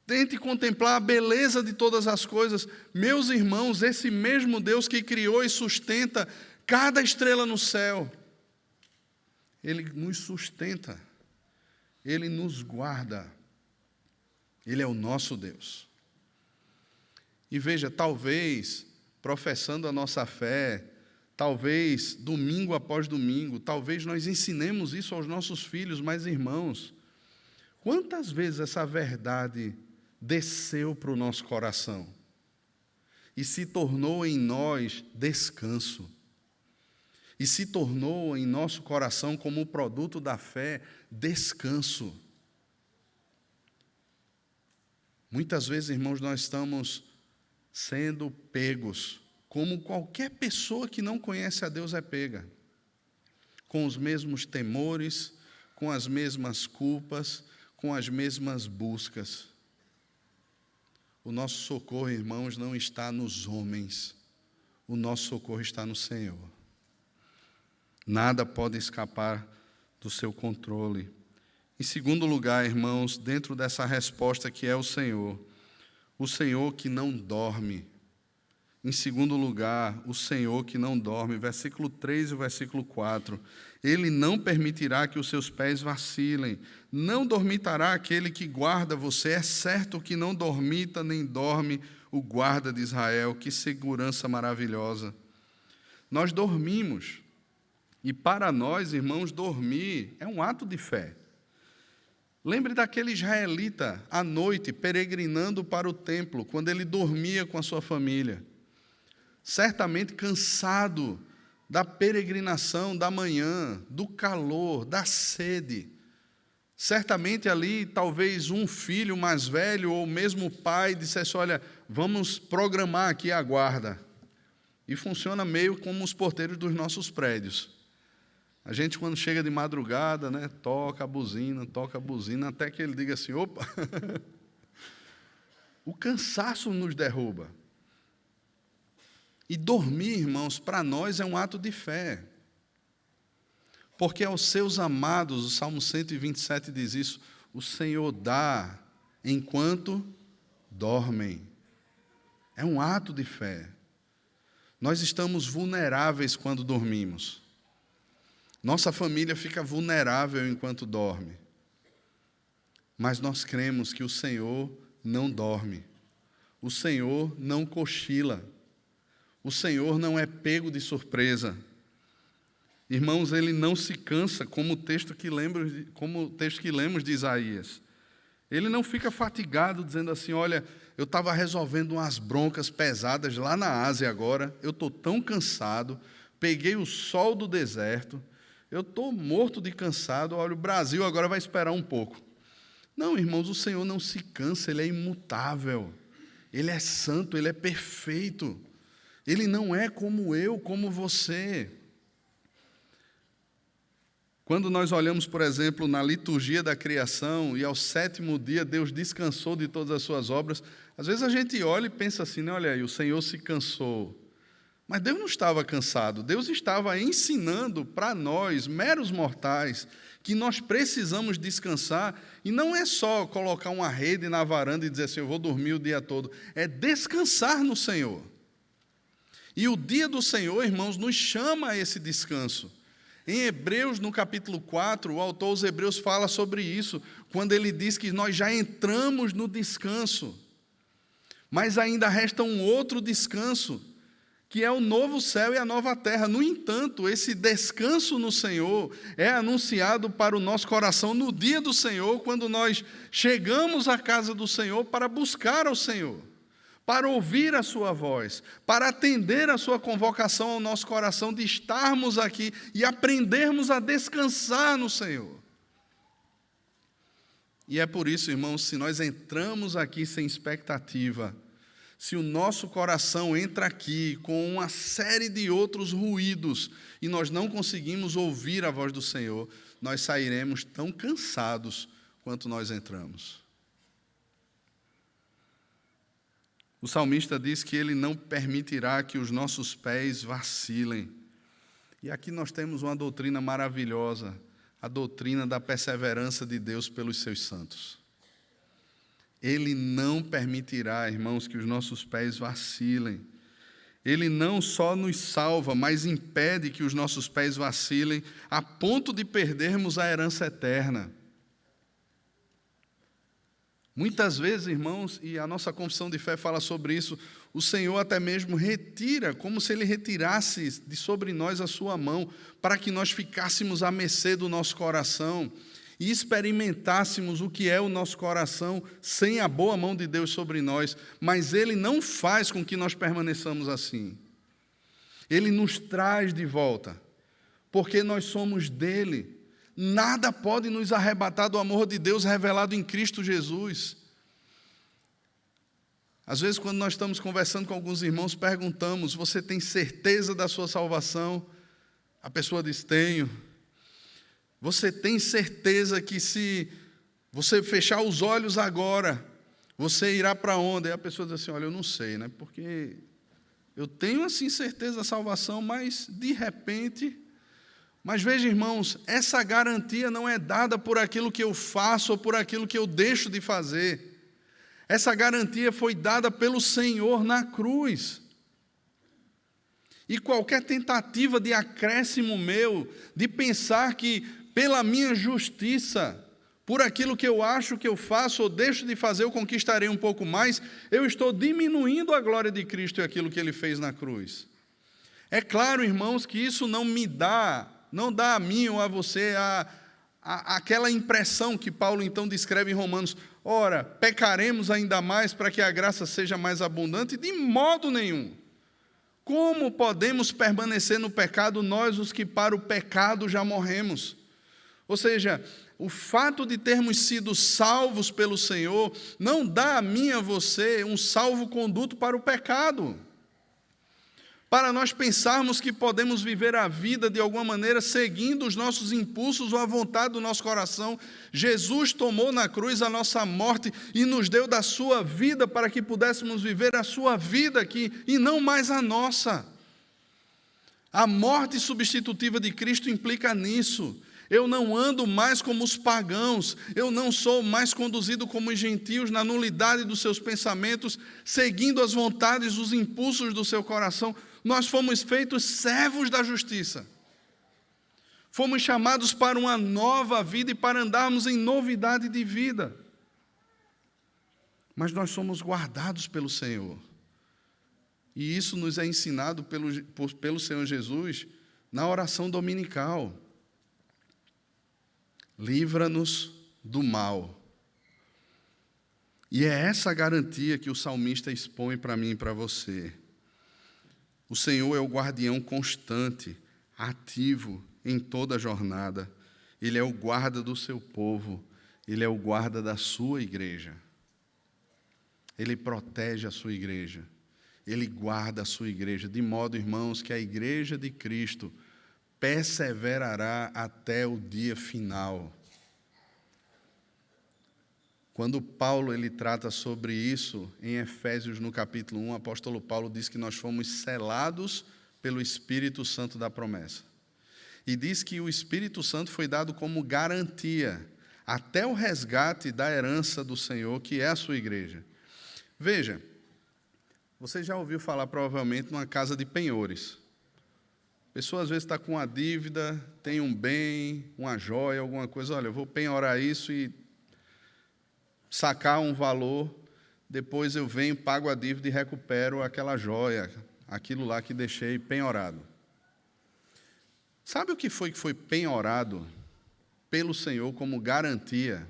Tente contemplar a beleza de todas as coisas. Meus irmãos, esse mesmo Deus que criou e sustenta cada estrela no céu, Ele nos sustenta, Ele nos guarda, Ele é o nosso Deus. E veja, talvez, professando a nossa fé, talvez, domingo após domingo, talvez nós ensinemos isso aos nossos filhos, mas irmãos, quantas vezes essa verdade desceu para o nosso coração e se tornou em nós descanso, e se tornou em nosso coração, como o produto da fé, descanso. Muitas vezes, irmãos, nós estamos sendo pegos, como qualquer pessoa que não conhece a Deus é pega, com os mesmos temores, com as mesmas culpas, com as mesmas buscas. O nosso socorro, irmãos, não está nos homens. O nosso socorro está no Senhor. Nada pode escapar do seu controle. Em segundo lugar, irmãos, dentro dessa resposta que é o Senhor que não dorme. Em segundo lugar, o Senhor que não dorme. Versículo 3 e versículo 4. Ele não permitirá que os seus pés vacilem. Não dormitará aquele que guarda você. É certo que não dormita nem dorme o guarda de Israel. Que segurança maravilhosa. Nós dormimos. E para nós, irmãos, dormir é um ato de fé. Lembre daquele israelita à noite peregrinando para o templo, quando ele dormia com a sua família. certamente cansado da peregrinação da manhã, do calor, da sede. Certamente ali, talvez um filho mais velho ou mesmo o pai dissesse, olha, vamos programar aqui a guarda. E funciona meio como os porteiros dos nossos prédios. A gente, quando chega de madrugada, né, toca a buzina, até que ele diga assim, opa, o cansaço nos derruba. E dormir, irmãos, para nós é um ato de fé. Porque aos seus amados, o Salmo 127 diz isso, o Senhor dá enquanto dormem. É um ato de fé. Nós estamos vulneráveis quando dormimos. Nossa família fica vulnerável enquanto dorme. Mas nós cremos que o Senhor não dorme. O Senhor não cochila. O Senhor não é pego de surpresa. Irmãos, Ele não se cansa, como o texto que lemos de Isaías. Ele não fica fatigado, dizendo assim, olha, eu estava resolvendo umas broncas pesadas lá na Ásia agora, eu estou tão cansado, peguei o sol do deserto, eu estou morto de cansado, olha, o Brasil agora vai esperar um pouco. Não, irmãos, o Senhor não se cansa, Ele é imutável, Ele é santo, Ele é perfeito. Ele não é como eu, como você. Quando nós olhamos, por exemplo, na liturgia da criação, e ao 7º dia Deus descansou de todas as suas obras, às vezes a gente olha e pensa assim, né, olha aí, o Senhor se cansou. Mas Deus não estava cansado, Deus estava ensinando para nós, meros mortais, que nós precisamos descansar, e não é só colocar uma rede na varanda e dizer assim, eu vou dormir o dia todo, é descansar no Senhor. E o dia do Senhor, irmãos, nos chama a esse descanso. Em Hebreus, no capítulo 4, o autor aos Hebreus fala sobre isso, quando ele diz que nós já entramos no descanso, mas ainda resta um outro descanso, que é o novo céu e a nova terra. No entanto, esse descanso no Senhor é anunciado para o nosso coração no dia do Senhor, quando nós chegamos à casa do Senhor para buscar ao Senhor, para ouvir a sua voz, para atender a sua convocação ao nosso coração de estarmos aqui e aprendermos a descansar no Senhor. E é por isso, irmãos, se nós entramos aqui sem expectativa, se o nosso coração entra aqui com uma série de outros ruídos e nós não conseguimos ouvir a voz do Senhor, nós sairemos tão cansados quanto nós entramos. O salmista diz que ele não permitirá que os nossos pés vacilem. E aqui nós temos uma doutrina maravilhosa, a doutrina da perseverança de Deus pelos seus santos. Ele não permitirá, irmãos, que os nossos pés vacilem. Ele não só nos salva, mas impede que os nossos pés vacilem a ponto de perdermos a herança eterna. Muitas vezes, irmãos, e a nossa confissão de fé fala sobre isso, o Senhor até mesmo retira, como se Ele retirasse de sobre nós a sua mão, para que nós ficássemos à mercê do nosso coração e experimentássemos o que é o nosso coração sem a boa mão de Deus sobre nós, mas Ele não faz com que nós permaneçamos assim. Ele nos traz de volta, porque nós somos dEle. Nada pode nos arrebatar do amor de Deus revelado em Cristo Jesus. Às vezes, quando nós estamos conversando com alguns irmãos, perguntamos, você tem certeza da sua salvação? A pessoa diz, tenho. Você tem certeza que se você fechar os olhos agora, você irá para onde? Aí a pessoa diz assim, olha, eu não sei, né? Porque eu tenho assim certeza da salvação, mas de repente... Mas veja, irmãos, essa garantia não é dada por aquilo que eu faço ou por aquilo que eu deixo de fazer. Essa garantia foi dada pelo Senhor na cruz. E qualquer tentativa de acréscimo meu, de pensar que pela minha justiça, por aquilo que eu acho que eu faço ou deixo de fazer, eu conquistarei um pouco mais, eu estou diminuindo a glória de Cristo e aquilo que Ele fez na cruz. É claro, irmãos, que isso não dá a mim ou a você aquela impressão que Paulo então descreve em Romanos, ora, pecaremos ainda mais para que a graça seja mais abundante? De modo nenhum. Como podemos permanecer no pecado, nós os que para o pecado já morremos? Ou seja, o fato de termos sido salvos pelo Senhor não dá a mim e a você um salvo-conduto para o pecado. Para nós pensarmos que podemos viver a vida de alguma maneira seguindo os nossos impulsos ou a vontade do nosso coração. Jesus tomou na cruz a nossa morte e nos deu da sua vida para que pudéssemos viver a sua vida aqui e não mais a nossa. A morte substitutiva de Cristo implica nisso. Eu não ando mais como os pagãos, eu não sou mais conduzido como os gentios na nulidade dos seus pensamentos, seguindo as vontades, os impulsos do seu coração. Nós fomos feitos servos da justiça. Fomos chamados para uma nova vida e para andarmos em novidade de vida. Mas nós somos guardados pelo Senhor. E isso nos é ensinado pelo Senhor Jesus na oração dominical. Livra-nos do mal. E é essa garantia que o salmista expõe para mim e para você. O Senhor é o guardião constante, ativo em toda a jornada. Ele é o guarda do seu povo. Ele é o guarda da sua igreja. Ele protege a sua igreja. Ele guarda a sua igreja, de modo, irmãos, que a igreja de Cristo perseverará até o dia final. Quando Paulo ele trata sobre isso, em Efésios, no capítulo 1, o apóstolo Paulo diz que nós fomos selados pelo Espírito Santo da promessa. E diz que o Espírito Santo foi dado como garantia, até o resgate da herança do Senhor, que é a sua igreja. Veja, você já ouviu falar provavelmente numa casa de penhores. A pessoa às vezes está com uma dívida, tem um bem, uma joia, alguma coisa. Olha, eu vou penhorar isso e sacar um valor, depois eu venho, pago a dívida e recupero aquela joia, aquilo lá que deixei penhorado. Sabe o que foi penhorado pelo Senhor como garantia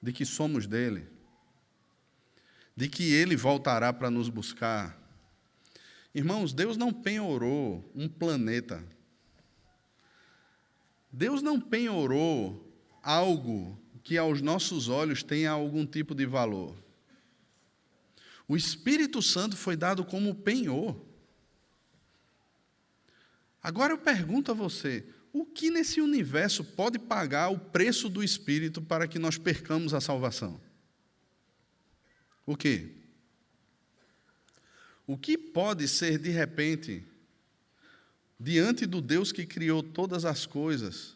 de que somos dele? De que ele voltará para nos buscar? Irmãos, Deus não penhorou um planeta. Deus não penhorou algo que aos nossos olhos tenha algum tipo de valor. O Espírito Santo foi dado como penhor. Agora eu pergunto a você, o que nesse universo pode pagar o preço do Espírito para que nós percamos a salvação? O quê? O que pode ser, de repente, diante do Deus que criou todas as coisas,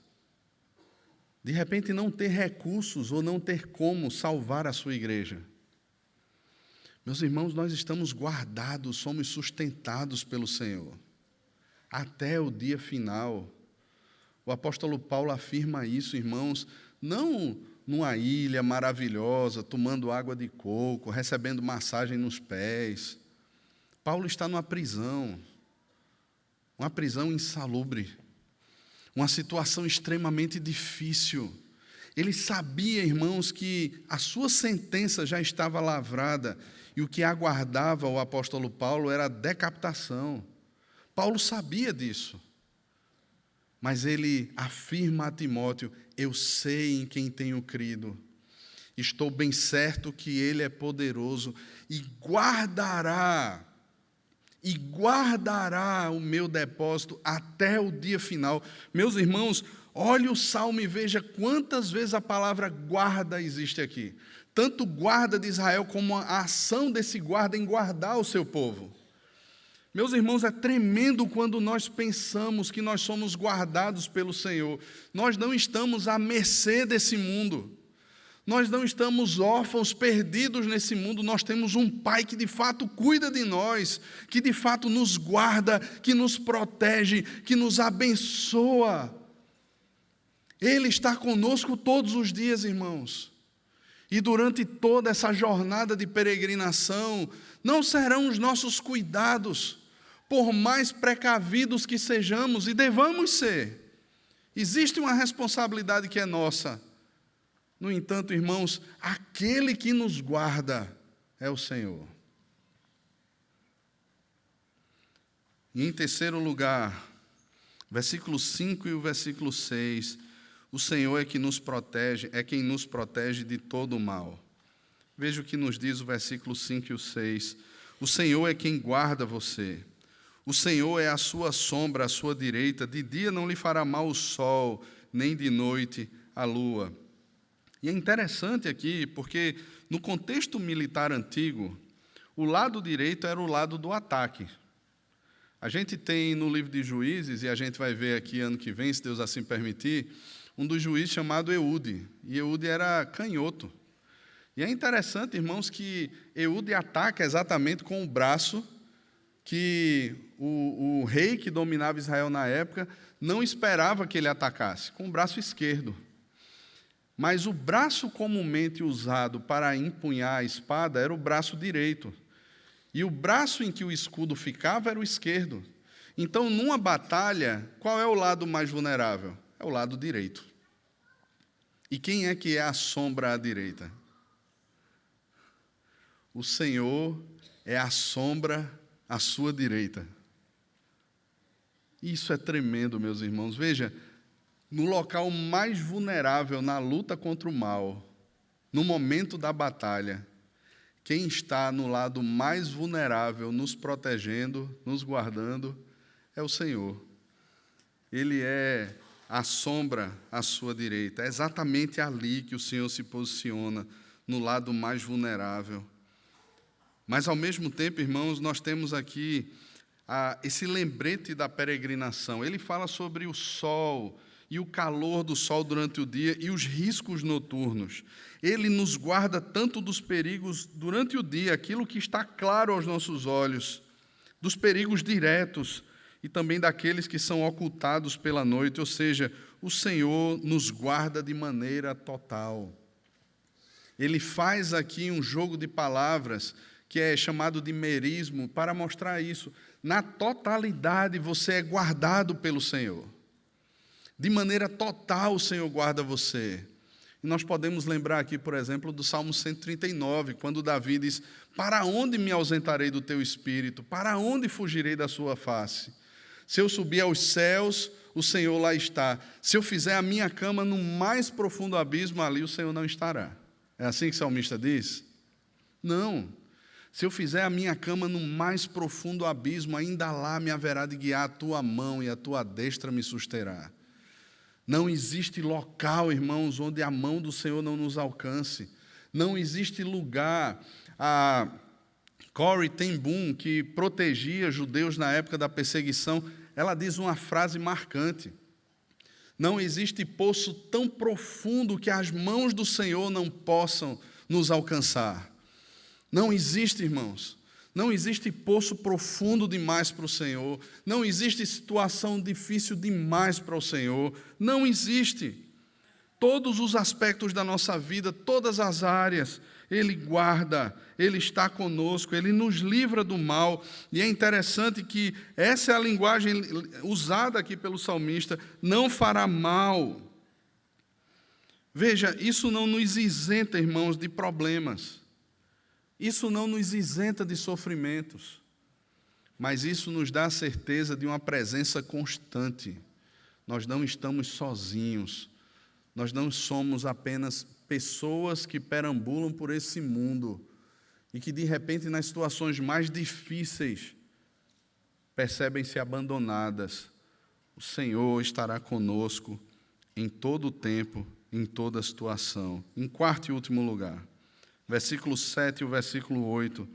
de repente não ter recursos ou não ter como salvar a sua igreja? Meus irmãos, nós estamos guardados, somos sustentados pelo Senhor, até o dia final. O apóstolo Paulo afirma isso, irmãos, não numa ilha maravilhosa, tomando água de coco, recebendo massagem nos pés. Paulo está numa prisão, uma prisão insalubre, uma situação extremamente difícil. Ele sabia, irmãos, que a sua sentença já estava lavrada e o que aguardava o apóstolo Paulo era a decapitação. Paulo sabia disso, mas ele afirma a Timóteo: eu sei em quem tenho crido, estou bem certo que ele é poderoso e guardará o meu depósito até o dia final. Meus irmãos, olhe o Salmo e veja quantas vezes a palavra guarda existe aqui. Tanto guarda de Israel como a ação desse guarda em guardar o seu povo. Meus irmãos, é tremendo quando nós pensamos que nós somos guardados pelo Senhor. Nós não estamos à mercê desse mundo. Nós não estamos órfãos, perdidos nesse mundo. Nós temos um Pai que de fato cuida de nós, que de fato nos guarda, que nos protege, que nos abençoa. Ele está conosco todos os dias, irmãos. E durante toda essa jornada de peregrinação, não serão os nossos cuidados, por mais precavidos que sejamos, e devamos ser. Existe uma responsabilidade que é nossa. No entanto, irmãos, aquele que nos guarda é o Senhor. E em terceiro lugar, versículo 5 e o versículo 6, o Senhor é quem nos protege de todo o mal. Veja o que nos diz o versículo 5 e o 6. O Senhor é quem guarda você. O Senhor é a sua sombra à sua direita. De dia não lhe fará mal o sol, nem de noite a lua. E é interessante aqui, porque no contexto militar antigo, o lado direito era o lado do ataque. A gente tem no livro de Juízes, e a gente vai ver aqui ano que vem, se Deus assim permitir, um dos juízes chamado Eude. E Eude era canhoto. E é interessante, irmãos, que Eude ataca exatamente com o braço que o rei que dominava Israel na época não esperava que ele atacasse, com o braço esquerdo. Mas o braço comumente usado para empunhar a espada era o braço direito. E o braço em que o escudo ficava era o esquerdo. Então, numa batalha, qual é o lado mais vulnerável? É o lado direito. E quem é que é a sombra à direita? O Senhor é a sombra à sua direita. Isso é tremendo, meus irmãos. Veja, no local mais vulnerável na luta contra o mal, no momento da batalha, quem está no lado mais vulnerável, nos protegendo, nos guardando, é o Senhor. Ele é a sombra à sua direita. É exatamente ali que o Senhor se posiciona, no lado mais vulnerável. Mas, ao mesmo tempo, irmãos, nós temos aqui esse lembrete da peregrinação. Ele fala sobre o sol e o calor do sol durante o dia e os riscos noturnos. Ele nos guarda tanto dos perigos durante o dia, aquilo que está claro aos nossos olhos, dos perigos diretos e também daqueles que são ocultados pela noite, ou seja, o Senhor nos guarda de maneira total. Ele faz aqui um jogo de palavras que é chamado de merismo, para mostrar isso. Na totalidade, você é guardado pelo Senhor. De maneira total, o Senhor guarda você. E nós podemos lembrar aqui, por exemplo, do Salmo 139, quando Davi diz: para onde me ausentarei do teu espírito? Para onde fugirei da sua face? Se eu subir aos céus, o Senhor lá está. Se eu fizer a minha cama no mais profundo abismo, ali o Senhor não estará. É assim que o salmista diz? Não. Se eu fizer a minha cama no mais profundo abismo, ainda lá me haverá de guiar a tua mão e a tua destra me susterá. Não existe local, irmãos, onde a mão do Senhor não nos alcance. Não existe lugar. A Corrie ten Boom, que protegia judeus na época da perseguição, ela diz uma frase marcante: não existe poço tão profundo que as mãos do Senhor não possam nos alcançar. Não existe, irmãos. Não existe poço profundo demais para o Senhor. Não existe situação difícil demais para o Senhor. Não existe. Todos os aspectos da nossa vida, todas as áreas, Ele guarda, Ele está conosco, Ele nos livra do mal. E é interessante que essa é a linguagem usada aqui pelo salmista: não fará mal. Veja, isso não nos isenta, irmãos, de problemas. Isso não nos isenta de sofrimentos, mas isso nos dá a certeza de uma presença constante. Nós não estamos sozinhos, nós não somos apenas pessoas que perambulam por esse mundo e que, de repente, nas situações mais difíceis, percebem-se abandonadas. O Senhor estará conosco em todo o tempo, em toda situação. Em quarto e último lugar, versículo 7 e o versículo 8.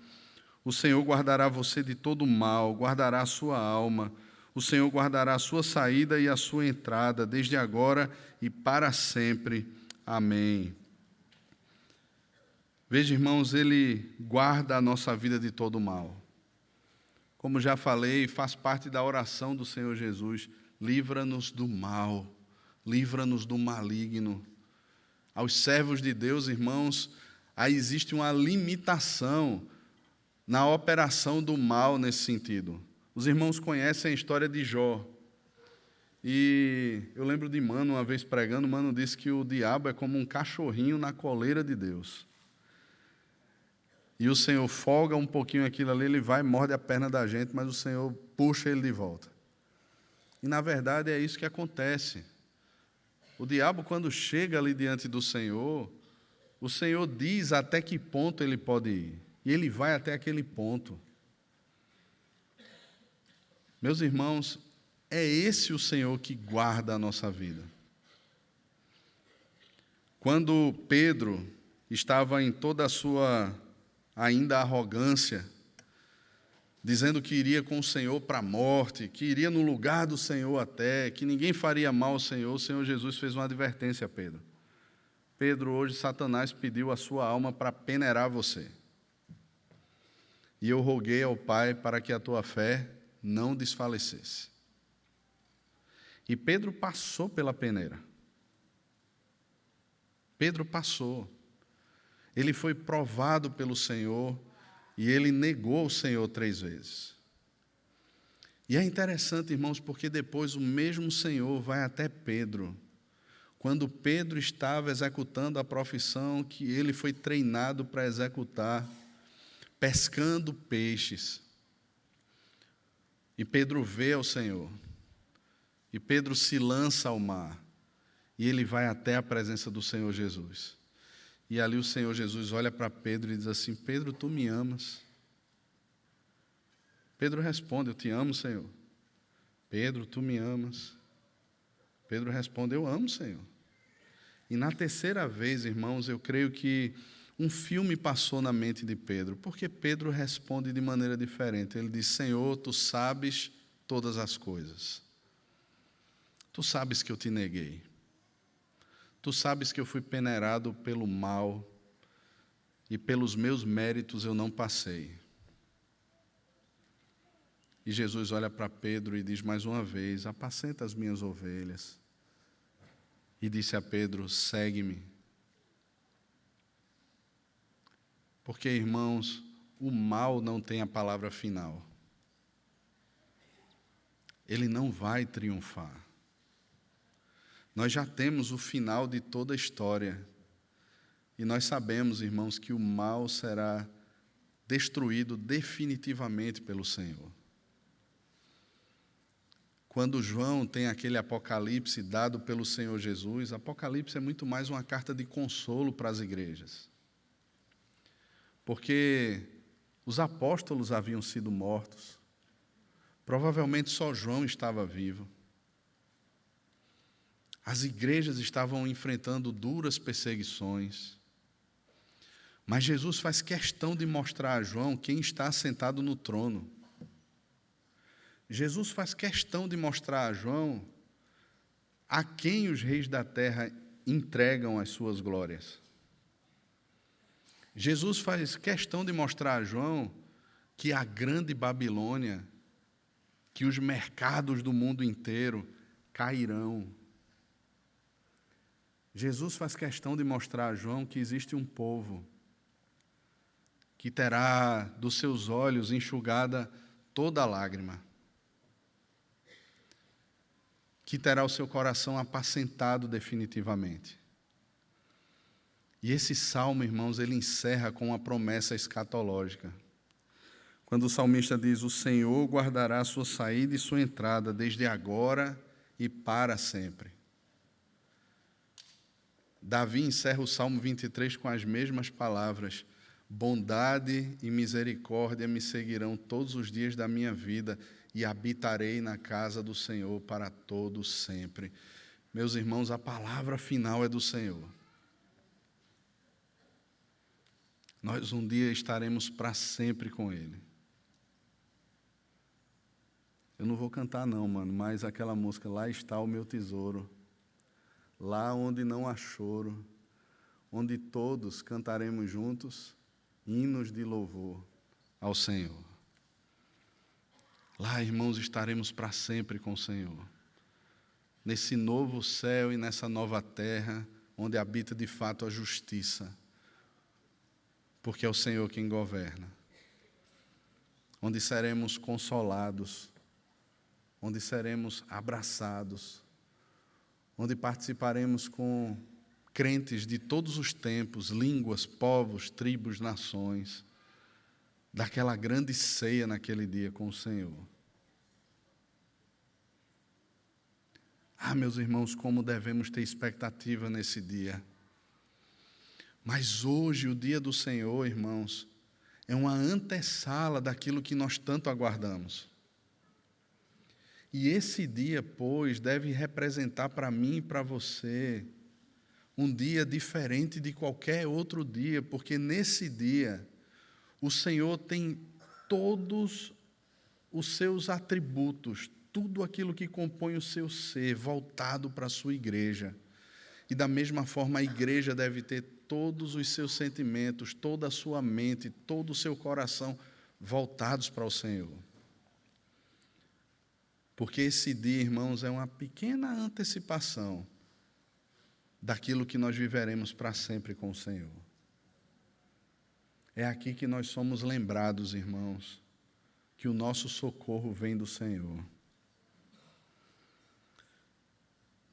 O Senhor guardará você de todo mal, guardará a sua alma. O Senhor guardará a sua saída e a sua entrada, desde agora e para sempre. Amém. Veja, irmãos, Ele guarda a nossa vida de todo mal. Como já falei, faz parte da oração do Senhor Jesus: livra-nos do mal, livra-nos do maligno. Aos servos de Deus, irmãos, aí existe uma limitação na operação do mal nesse sentido. Os irmãos conhecem a história de Jó. E eu lembro de Mano, uma vez pregando, Mano disse que o diabo é como um cachorrinho na coleira de Deus. E o Senhor folga um pouquinho aquilo ali, ele vai e morde a perna da gente, mas o Senhor puxa ele de volta. E, na verdade, é isso que acontece. O diabo, quando chega ali diante do Senhor, o Senhor diz até que ponto ele pode ir. E ele vai até aquele ponto. Meus irmãos, é esse o Senhor que guarda a nossa vida. Quando Pedro estava em toda a sua ainda arrogância, dizendo que iria com o Senhor para a morte, que iria no lugar do Senhor até, que ninguém faria mal ao Senhor, o Senhor Jesus fez uma advertência a Pedro. Pedro, hoje Satanás pediu a sua alma para peneirar você. E eu roguei ao Pai para que a tua fé não desfalecesse. E Pedro passou pela peneira. Pedro passou. Ele foi provado pelo Senhor e ele negou o Senhor 3 vezes. E é interessante, irmãos, porque depois o mesmo Senhor vai até Pedro. Quando Pedro estava executando a profissão que ele foi treinado para executar, pescando peixes. E Pedro vê ao Senhor. E Pedro se lança ao mar. E ele vai até a presença do Senhor Jesus. E ali o Senhor Jesus olha para Pedro e diz assim: Pedro, tu me amas? Pedro responde: eu te amo, Senhor. Pedro, tu me amas? Pedro responde: eu amo, Senhor. E na terceira vez, irmãos, eu creio que um filme passou na mente de Pedro, porque Pedro responde de maneira diferente. Ele diz: Senhor, tu sabes todas as coisas. Tu sabes que eu te neguei. Tu sabes que eu fui peneirado pelo mal e pelos meus méritos eu não passei. E Jesus olha para Pedro e diz mais uma vez: apacenta as minhas ovelhas. E disse a Pedro: segue-me. Porque, irmãos, o mal não tem a palavra final. Ele não vai triunfar. Nós já temos o final de toda a história. E nós sabemos, irmãos, que o mal será destruído definitivamente pelo Senhor. Quando João tem aquele Apocalipse dado pelo Senhor Jesus, Apocalipse é muito mais uma carta de consolo para as igrejas. Porque os apóstolos haviam sido mortos. Provavelmente só João estava vivo. As igrejas estavam enfrentando duras perseguições. Mas Jesus faz questão de mostrar a João quem está sentado no trono. Jesus faz questão de mostrar a João a quem os reis da terra entregam as suas glórias. Jesus faz questão de mostrar a João que a grande Babilônia, que os mercados do mundo inteiro cairão. Jesus faz questão de mostrar a João que existe um povo que terá dos seus olhos enxugada toda lágrima, que terá o seu coração apacentado definitivamente. E esse salmo, irmãos, ele encerra com uma promessa escatológica. Quando o salmista diz: o Senhor guardará a sua saída e sua entrada, desde agora e para sempre. Davi encerra o Salmo 23 com as mesmas palavras: bondade e misericórdia me seguirão todos os dias da minha vida e habitarei na casa do Senhor para todo sempre. Meus irmãos, a palavra final é do Senhor. Nós um dia estaremos para sempre com Ele. Eu não vou cantar não, mano, mas aquela música: lá está o meu tesouro, lá onde não há choro, onde todos cantaremos juntos hinos de louvor ao Senhor. Lá, irmãos, estaremos para sempre com o Senhor. Nesse novo céu e nessa nova terra, onde habita de fato a justiça, porque é o Senhor quem governa. Onde seremos consolados, onde seremos abraçados, onde participaremos com crentes de todos os tempos, línguas, povos, tribos, nações, daquela grande ceia naquele dia com o Senhor. Meus irmãos, como devemos ter expectativa nesse dia. Mas hoje, o dia do Senhor, irmãos, é uma antessala daquilo que nós tanto aguardamos. E esse dia, pois, deve representar para mim e para você um dia diferente de qualquer outro dia, porque nesse dia o Senhor tem todos os seus atributos, tudo aquilo que compõe o seu ser, voltado para a sua igreja. E da mesma forma a igreja deve ter todos os seus sentimentos, toda a sua mente, todo o seu coração voltados para o Senhor. Porque esse dia, irmãos, é uma pequena antecipação daquilo que nós viveremos para sempre com o Senhor. É aqui que nós somos lembrados, irmãos, que o nosso socorro vem do Senhor.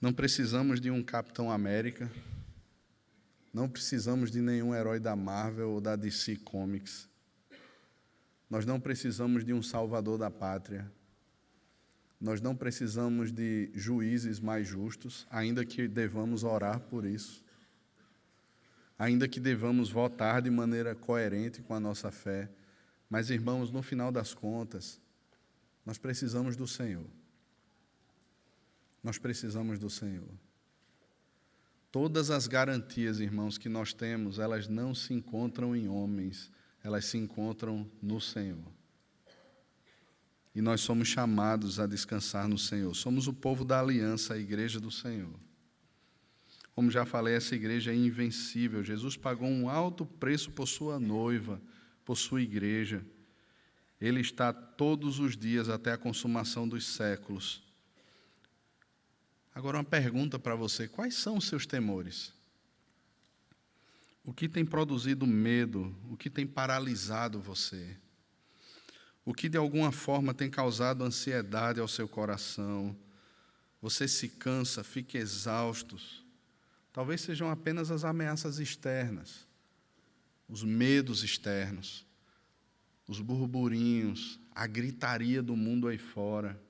Não precisamos de um Capitão América, não precisamos de nenhum herói da Marvel ou da DC Comics. Nós não precisamos de um salvador da pátria. Nós não precisamos de juízes mais justos, ainda que devamos orar por isso. Ainda que devamos votar de maneira coerente com a nossa fé. Mas, irmãos, no final das contas, nós precisamos do Senhor. Nós precisamos do Senhor. Todas as garantias, irmãos, que nós temos, elas não se encontram em homens, elas se encontram no Senhor. E nós somos chamados a descansar no Senhor. Somos o povo da aliança, a igreja do Senhor. Como já falei, essa igreja é invencível. Jesus pagou um alto preço por sua noiva, por sua igreja. Ele está todos os dias até a consumação dos séculos. Agora uma pergunta para você: quais são os seus temores? O que tem produzido medo? O que tem paralisado você? O que de alguma forma tem causado ansiedade ao seu coração? Você se cansa, fica exausto. Talvez sejam apenas as ameaças externas, os medos externos, os burburinhos, a gritaria do mundo aí fora.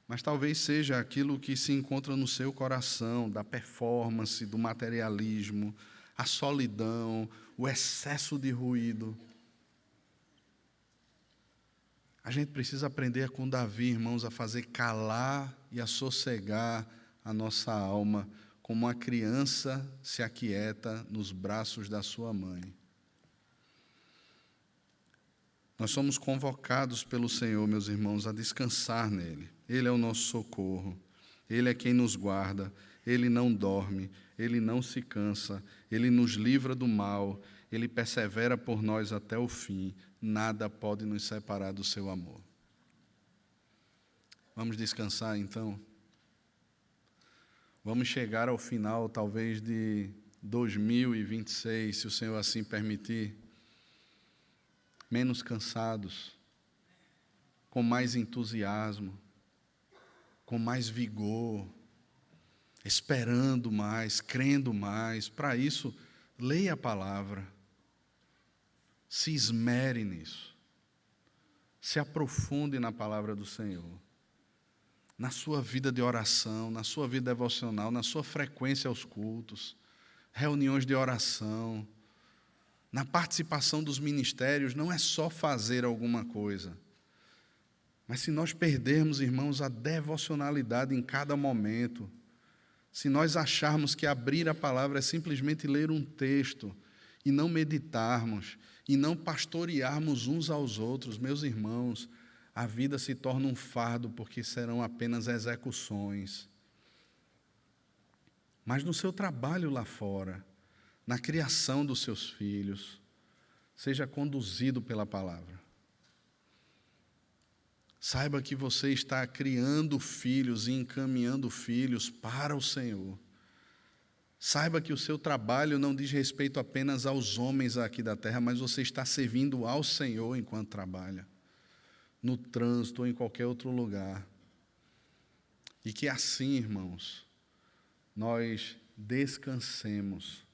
Mas talvez seja aquilo que se encontra no seu coração, da performance, do materialismo, a solidão, o excesso de ruído. A gente precisa aprender com Davi, irmãos, a fazer calar e a sossegar a nossa alma, como uma criança se aquieta nos braços da sua mãe. Nós somos convocados pelo Senhor, meus irmãos, a descansar nele. Ele é o nosso socorro. Ele é quem nos guarda. Ele não dorme. Ele não se cansa. Ele nos livra do mal. Ele persevera por nós até o fim. Nada pode nos separar do seu amor. Vamos descansar, então? Vamos chegar ao final, talvez, de 2026, se o Senhor assim permitir, menos cansados, com mais entusiasmo, com mais vigor, esperando mais, crendo mais. Para isso, leia a palavra, se esmere nisso, se aprofunde na palavra do Senhor, na sua vida de oração, na sua vida devocional, na sua frequência aos cultos, reuniões de oração, na participação dos ministérios. Não é só fazer alguma coisa, mas se nós perdermos, irmãos, a devocionalidade em cada momento, se nós acharmos que abrir a palavra é simplesmente ler um texto e não meditarmos, e não pastorearmos uns aos outros, meus irmãos, a vida se torna um fardo, porque serão apenas execuções. Mas no seu trabalho lá fora, na criação dos seus filhos, seja conduzido pela palavra. Saiba que você está criando filhos e encaminhando filhos para o Senhor. Saiba que o seu trabalho não diz respeito apenas aos homens aqui da terra, mas você está servindo ao Senhor enquanto trabalha, no trânsito ou em qualquer outro lugar. E que assim, irmãos, nós descansemos.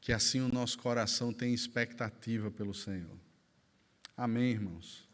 Que assim o nosso coração tenha expectativa pelo Senhor. Amém, irmãos?